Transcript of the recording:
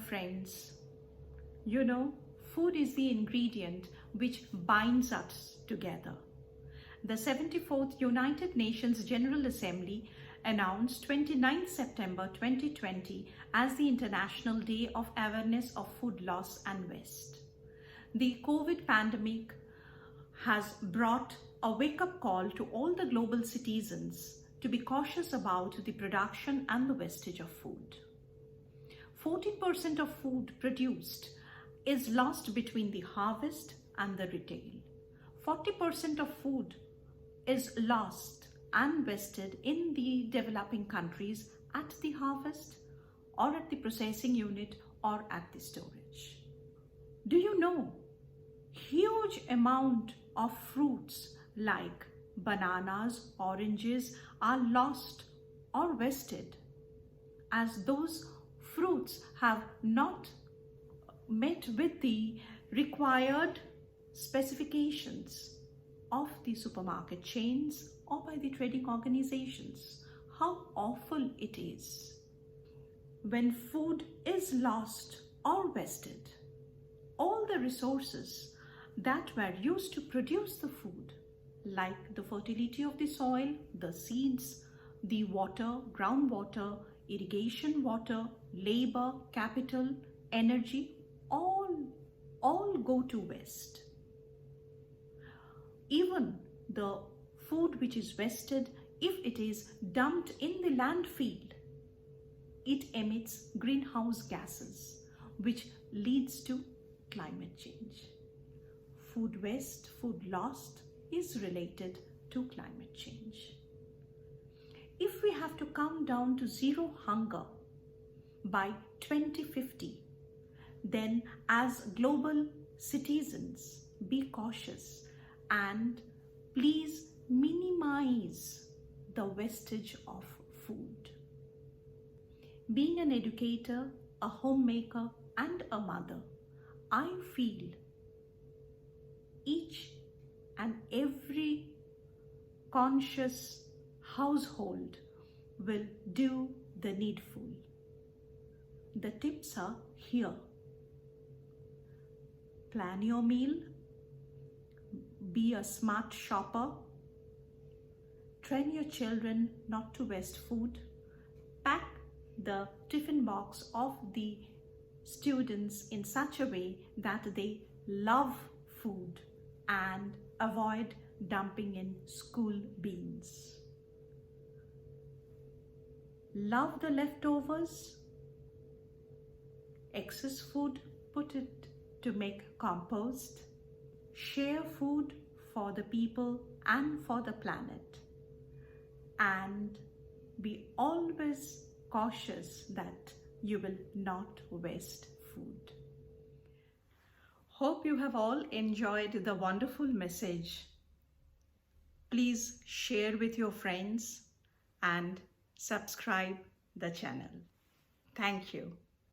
friends. You know, food is the ingredient which binds us together. The 74th United Nations General Assembly announced 29th September 2020 as the International Day of Awareness of Food Loss and Waste. The COVID pandemic has brought a wake-up call to all the global citizens to be cautious about the production and the wastage of food. 14% of food produced is lost between the harvest and the retail. 40% of food is lost and wasted in the developing countries at the harvest or at the processing unit or at the storage. Do you know, huge amount of fruits like bananas, oranges are lost or wasted as those fruits have not met with the required specifications of the supermarket chains or by the trading organizations. How awful it is when food is lost or wasted. All the resources that were used to produce the food, like the fertility of the soil, the seeds, the water, groundwater, irrigation water, labor, capital, energy, all go to waste. Even the food which is wasted, if it is dumped in the landfill, it emits greenhouse gases, which leads to climate change. Food waste, food lost is related to climate change. If we have to come down to zero hunger by 2050, then as global citizens, be cautious and please minimize the wastage of food. Being an educator, a homemaker, and a mother, I feel each and every conscious household will do the needful. The tips are here. Plan your meal. Be a smart shopper. Train your children not to waste food. Pack the tiffin box of the students in such a way that they love food and avoid dumping in school bins. Love the leftovers. Excess food, put it to make compost. Share food for the people and for the planet. And be always cautious that you will not waste food. Hope you have all enjoyed the wonderful message. Please share with your friends and subscribe the channel. Thank you.